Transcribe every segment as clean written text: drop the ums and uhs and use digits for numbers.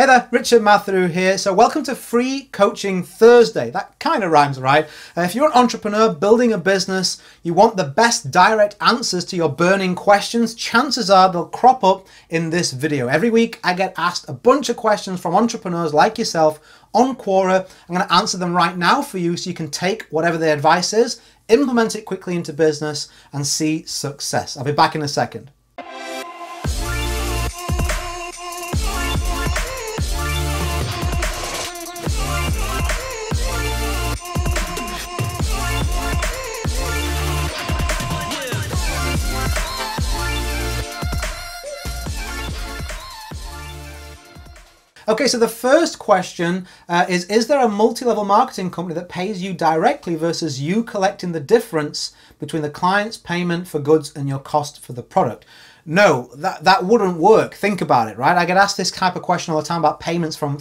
Hey there, Richard Matharoo here. So welcome to Free Coaching Thursday. That kind of rhymes, right? If you're an entrepreneur building a business, you want the best direct answers to your burning questions, chances are they'll crop up in this video. Every week I get asked a bunch of questions from entrepreneurs like yourself on Quora. I'm going to answer them right now for you so you can take whatever the advice is, implement it quickly into business and see success. I'll be back in a second. Okay, so the first question is there a multi-level marketing company that pays you directly versus you collecting the difference between the client's payment for goods and your cost for the product? No, that wouldn't work. Think about it, right? I get asked this type of question all the time about payments from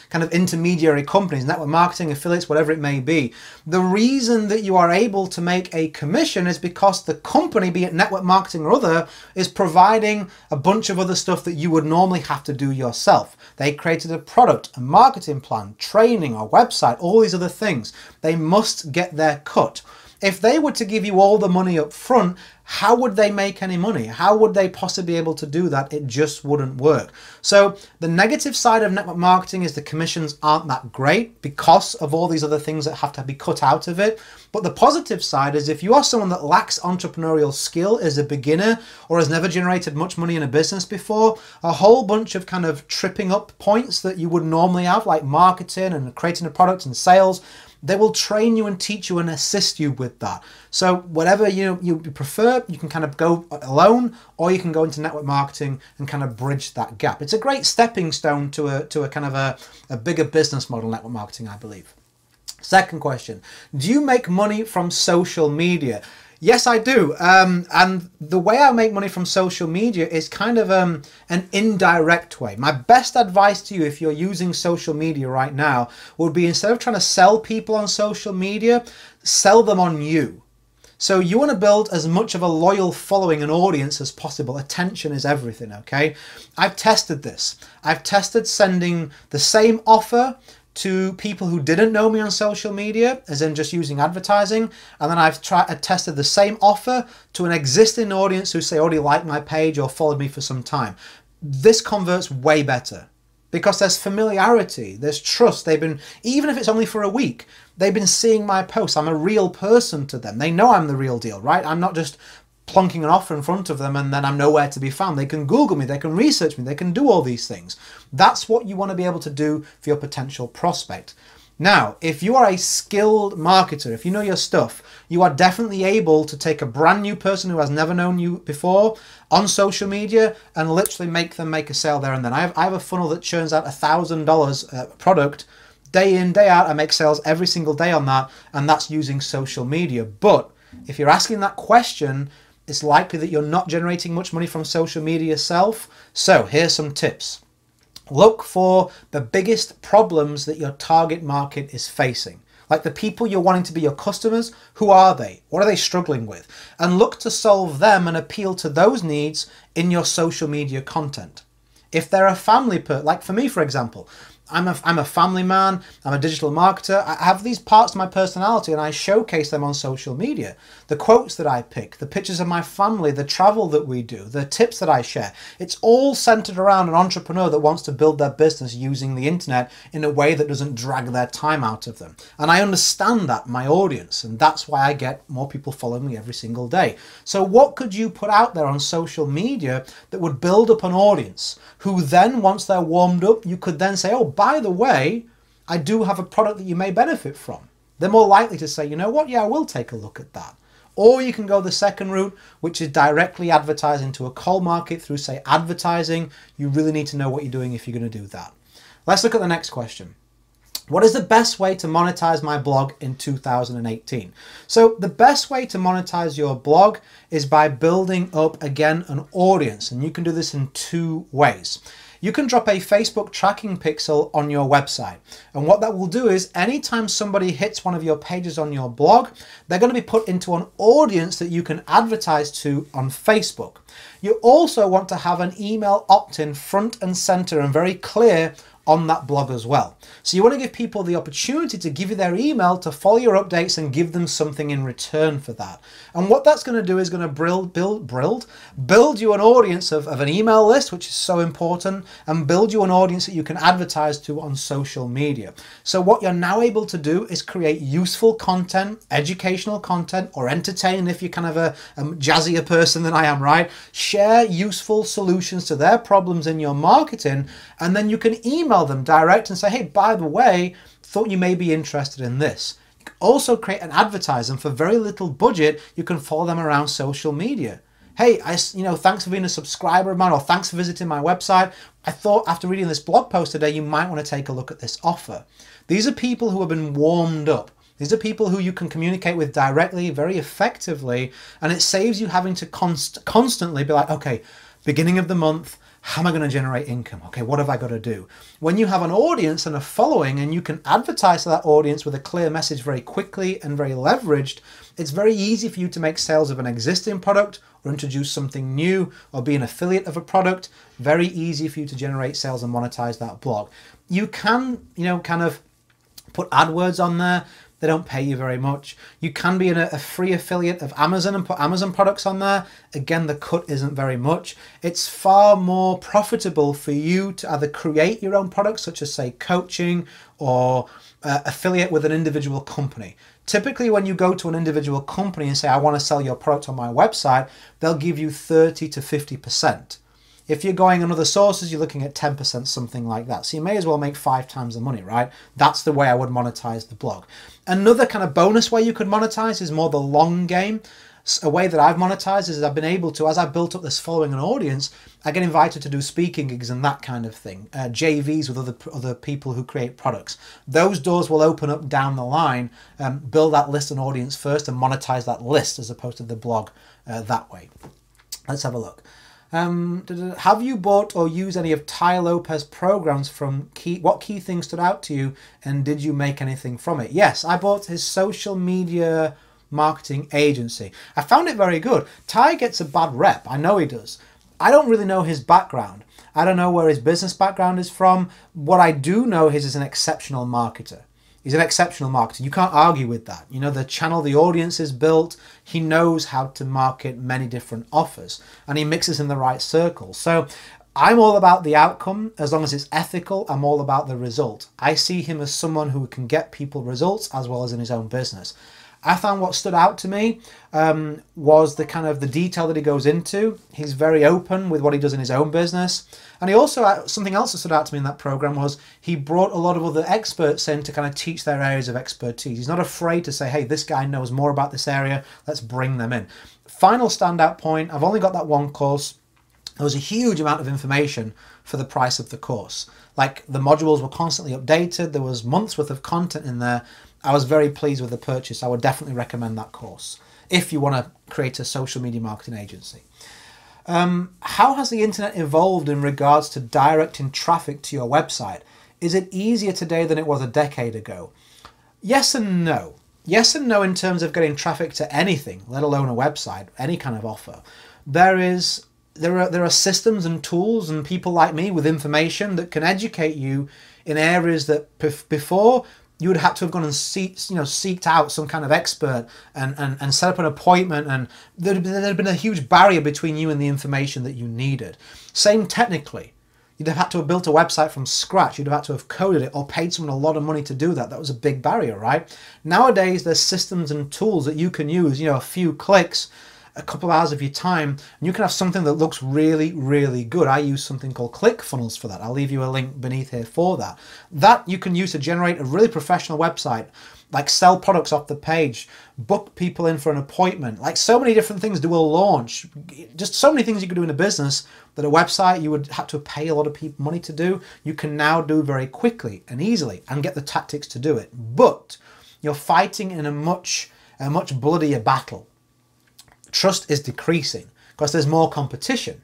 kind of intermediary companies, network marketing, affiliates, whatever it may be. The reason that you are able to make a commission is because the company, be it network marketing or other, is providing a bunch of other stuff that you would normally have to do yourself. They created a product, a marketing plan, training, a website, all these other things. They must get their cut. If they were to give you all the money up front, how would they make any money? How would they possibly be able to do that? It just wouldn't work. So the negative side of network marketing is the commissions aren't that great because of all these other things that have to be cut out of it. But the positive side is if you are someone that lacks entrepreneurial skill, is a beginner, or has never generated much money in a business before, a whole bunch of kind of tripping up points that you would normally have, like marketing and creating a product and sales, they will train you and teach you and assist you with that. So whatever you prefer, you can kind of go alone, or you can go into network marketing and kind of bridge that gap. It's a great stepping stone to a kind of a bigger business model, network marketing, I believe. Second question, do you make money from social media? Yes, I do. And the way I make money from social media is kind of an indirect way. My best advice to you if you're using social media right now would be, instead of trying to sell people on social media, sell them on you. So you want to build as much of a loyal following and audience as possible. Attention is everything, okay? I've tested this. I've tested sending the same offer to people who didn't know me on social media, as in just using advertising, and then I've tested the same offer to an existing audience who say already liked my page or followed me for some time. This converts way better because there's familiarity, there's trust. They've been, even if it's only for a week, they've been seeing my posts. I'm a real person to them. They know I'm the real deal, right? I'm not just plonking an offer in front of them and then I'm nowhere to be found. They can Google me, they can research me, they can do all these things. That's what you want to be able to do for your potential prospect. Now, if you are a skilled marketer, if you know your stuff, you are definitely able to take a brand new person who has never known you before on social media and literally make them make a sale there and then. I have a funnel that churns out $1,000 product day in, day out. I make sales every single day on that, and that's using social media. But if you're asking that question, it's likely that you're not generating much money from social media yourself. So here's some tips. Look for the biggest problems that your target market is facing. Like the people you're wanting to be your customers, who are they? What are they struggling with? And look to solve them and appeal to those needs in your social media content. If they're a family like for me, for example, I'm a family man, I'm a digital marketer, I have these parts of my personality and I showcase them on social media. The quotes that I pick, the pictures of my family, the travel that we do, the tips that I share, it's all centered around an entrepreneur that wants to build their business using the internet in a way that doesn't drag their time out of them. And I understand that, my audience, and that's why I get more people following me every single day. So what could you put out there on social media that would build up an audience who then, once they're warmed up, you could then say, oh, by the way, I do have a product that you may benefit from. They're more likely to say, you know what, yeah, I will take a look at that. Or you can go the second route, which is directly advertising to a cold market through, say, advertising. You really need to know what you're doing if you're going to do that. Let's look at the next question. What is the best way to monetize my blog in 2018? So the best way to monetize your blog is by building up, again, an audience. And you can do this in two ways. You can drop a Facebook tracking pixel on your website. And what that will do is anytime somebody hits one of your pages on your blog, they're going to be put into an audience that you can advertise to on Facebook. You also want to have an email opt-in front and center and very clear on that blog as well. So you want to give people the opportunity to give you their email, to follow your updates and give them something in return for that. And what that's going to do is going to build you an audience of an email list, which is so important, and build you an audience that you can advertise to on social media. So what you're now able to do is create useful content, educational content, or entertaining if you're kind of a jazzier person than I am, right? Share useful solutions to their problems in your marketing, and then you can email them direct and say, hey, by the way, thought you may be interested in this. You can also create an advertisement for very little budget. You can follow them around social media. Hey, thanks for being a subscriber of mine, or thanks for visiting my website. I thought after reading this blog post today, you might want to take a look at this offer. These are people who have been warmed up. These are people who you can communicate with directly, very effectively, and it saves you having to constantly be like, okay, beginning of the month, how am I going to generate income? Okay, what have I got to do? When you have an audience and a following and you can advertise to that audience with a clear message very quickly and very leveraged, it's very easy for you to make sales of an existing product or introduce something new or be an affiliate of a product. Very easy for you to generate sales and monetize that blog. You can, kind of put AdWords on there. They don't pay you very much. You can be a free affiliate of Amazon and put Amazon products on there. Again, the cut isn't very much. It's far more profitable for you to either create your own products, such as say coaching, or affiliate with an individual company. Typically, when you go to an individual company and say, I want to sell your product on my website, they'll give you 30 to 50%. If you're going on other sources, you're looking at 10%, something like that. So you may as well make 5 times the money, right? That's the way I would monetize the blog. Another kind of bonus way you could monetize is more the long game. A way that I've monetized is I've been able to, as I've built up this following and audience, I get invited to do speaking gigs and that kind of thing, JVs with other people who create products. Those doors will open up down the line, build that list and audience first and monetize that list as opposed to the blog that way. Let's have a look. Have you bought or used any of Tai Lopez programs what key things stood out to you, and did you make anything from it? Yes, I bought his social media marketing agency. I found it very good. Tai gets a bad rep. I know he does. I don't really know his background. I don't know where his business background is from. What I do know is he's an exceptional marketer. He's an exceptional marketer. You can't argue with that. The channel, the audience is built. He knows how to market many different offers, and he mixes in the right circles. So I'm all about the outcome. As long as it's ethical, I'm all about the result. I see him as someone who can get people results as well as in his own business. I found what stood out to me was the detail that he goes into. He's very open with what he does in his own business. And he also, something else that stood out to me in that program was he brought a lot of other experts in to kind of teach their areas of expertise. He's not afraid to say, hey, this guy knows more about this area. Let's bring them in. Final standout point, I've only got that one course. There was a huge amount of information for the price of the course. Like the modules were constantly updated. There was months worth of content in there. I was very pleased with the purchase. I would definitely recommend that course if you want to create a social media marketing agency. How has the internet evolved in regards to directing traffic to your website? Is it easier today than it was a decade ago? Yes and no. Yes and no in terms of getting traffic to anything, let alone a website, any kind of offer. There are systems and tools and people like me with information that can educate you in areas that before you would have to have gone and seeked out some kind of expert and set up an appointment, and there'd have been a huge barrier between you and the information that you needed. Same technically. You'd have had to have built a website from scratch. You'd have had to have coded it or paid someone a lot of money to do that. That was a big barrier, right? Nowadays, there's systems and tools that you can use, a few clicks, a couple of hours of your time, and you can have something that looks really, really good. I use something called ClickFunnels for that. I'll leave you a link beneath here for that. That you can use to generate a really professional website, like sell products off the page, book people in for an appointment, like so many different things, do a launch, just so many things you can do in a business that a website you would have to pay a lot of people money to do, you can now do very quickly and easily and get the tactics to do it. But you're fighting in a much bloodier battle. Trust is decreasing because there's more competition.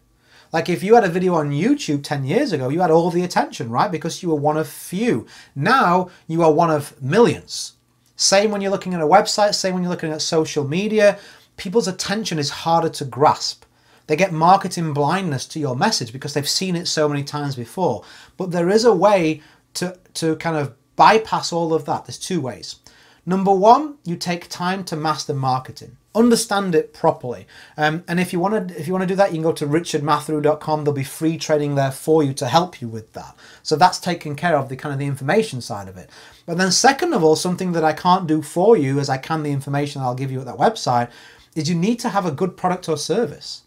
Like if you had a video on YouTube 10 years ago, you had all the attention, right? Because you were one of few. Now you are one of millions. Same when you're looking at a website, same when you're looking at social media. People's attention is harder to grasp. They get marketing blindness to your message because they've seen it so many times before. But there is a way to kind of bypass all of that. There's two ways. Number one, you take time to master marketing. Understand it properly. And if you want to do that, you can go to richardmatharoo.com. There'll be free training there for you to help you with that. So that's taken care of, the kind of the information side of it. But then second of all, something that I can't do for you as I can the information I'll give you at that website is you need to have a good product or service.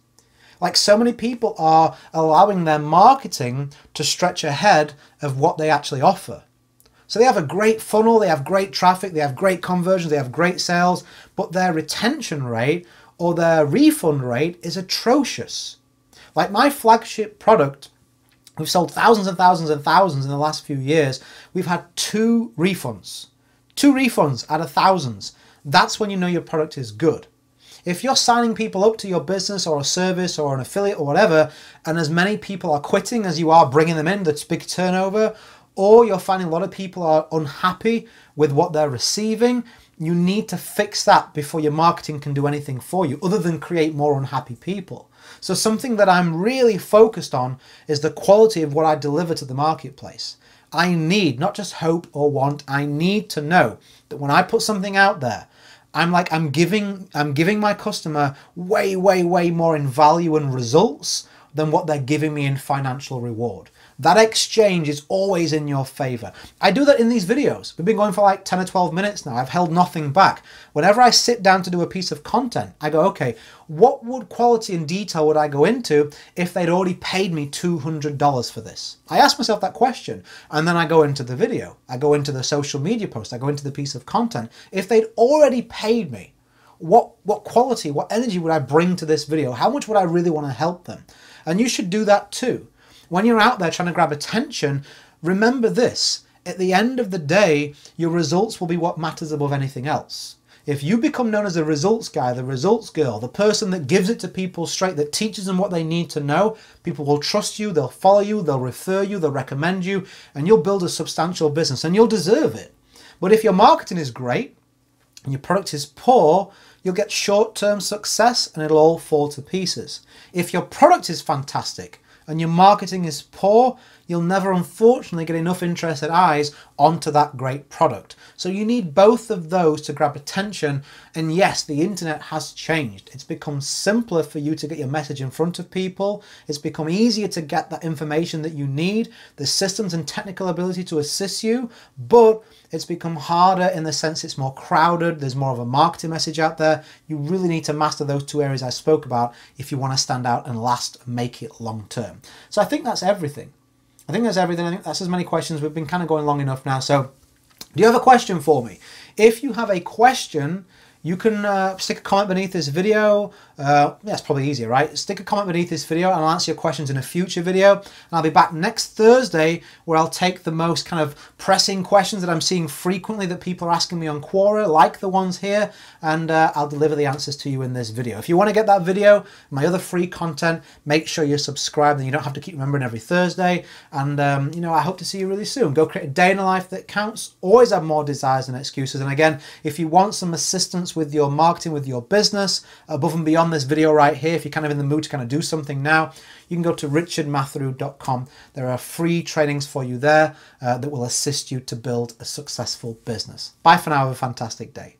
Like, so many people are allowing their marketing to stretch ahead of what they actually offer. So they have a great funnel, they have great traffic, they have great conversions, they have great sales, but their retention rate or their refund rate is atrocious. Like my flagship product, we've sold thousands and thousands and thousands in the last few years. We've had 2 refunds. 2 refunds out of thousands. That's when you know your product is good. If you're signing people up to your business or a service or an affiliate or whatever, and as many people are quitting as you are bringing them in, that's big turnover, or you're finding a lot of people are unhappy with what they're receiving, you need to fix that before your marketing can do anything for you other than create more unhappy people. So something that I'm really focused on is the quality of what I deliver to the marketplace. I need, not just hope or want, I need to know that when I put something out there, I'm giving my customer way more in value and results than what they're giving me in financial reward. That exchange is always in your favor. I do that in these videos. We've been going for like 10 or 12 minutes now. I've held nothing back. Whenever I sit down to do a piece of content, I go, okay, what would quality and detail would I go into if they'd already paid me $200 for this? I ask myself that question, and then I go into the video. I go into the social media post. I go into the piece of content. If they'd already paid me, what quality, what energy would I bring to this video? How much would I really want to help them? And you should do that too. When you're out there trying to grab attention, remember this. At the end of the day, your results will be what matters above anything else. If you become known as the results guy, the results girl, the person that gives it to people straight, that teaches them what they need to know, people will trust you, they'll follow you, they'll refer you, they'll recommend you, and you'll build a substantial business, and you'll deserve it. But if your marketing is great and your product is poor, you'll get short-term success and it'll all fall to pieces. If your product is fantastic and your marketing is poor, you'll never, unfortunately, get enough interested eyes onto that great product. So you need both of those to grab attention. And yes, the internet has changed. It's become simpler for you to get your message in front of people. It's become easier to get that information that you need. There's systems and technical ability to assist you, but it's become harder in the sense it's more crowded. There's more of a marketing message out there. You really need to master those 2 areas I spoke about if you want to stand out and last and make it long term. So I think that's everything. I think that's everything. I think that's as many questions. We've been kind of going long enough now. So do you have a question for me? If you have a question, you can stick a comment beneath this video. Yeah, it's probably easier, right? Stick a comment beneath this video and I'll answer your questions in a future video. And I'll be back next Thursday where I'll take the most kind of pressing questions that I'm seeing frequently that people are asking me on Quora, like the ones here, and I'll deliver the answers to you in this video. If you want to get that video, my other free content, make sure you're subscribed and you don't have to keep remembering every Thursday. And, you know, I hope to see you really soon. Go create a day in a life that counts. Always have more desires than excuses. And again, if you want some assistance with your marketing, with your business, above and beyond this video right here, if you're kind of in the mood to kind of do something now, you can go to richardmatharoo.com. There are free trainings for you there that will assist you to build a successful business. Bye for now. Have a fantastic day.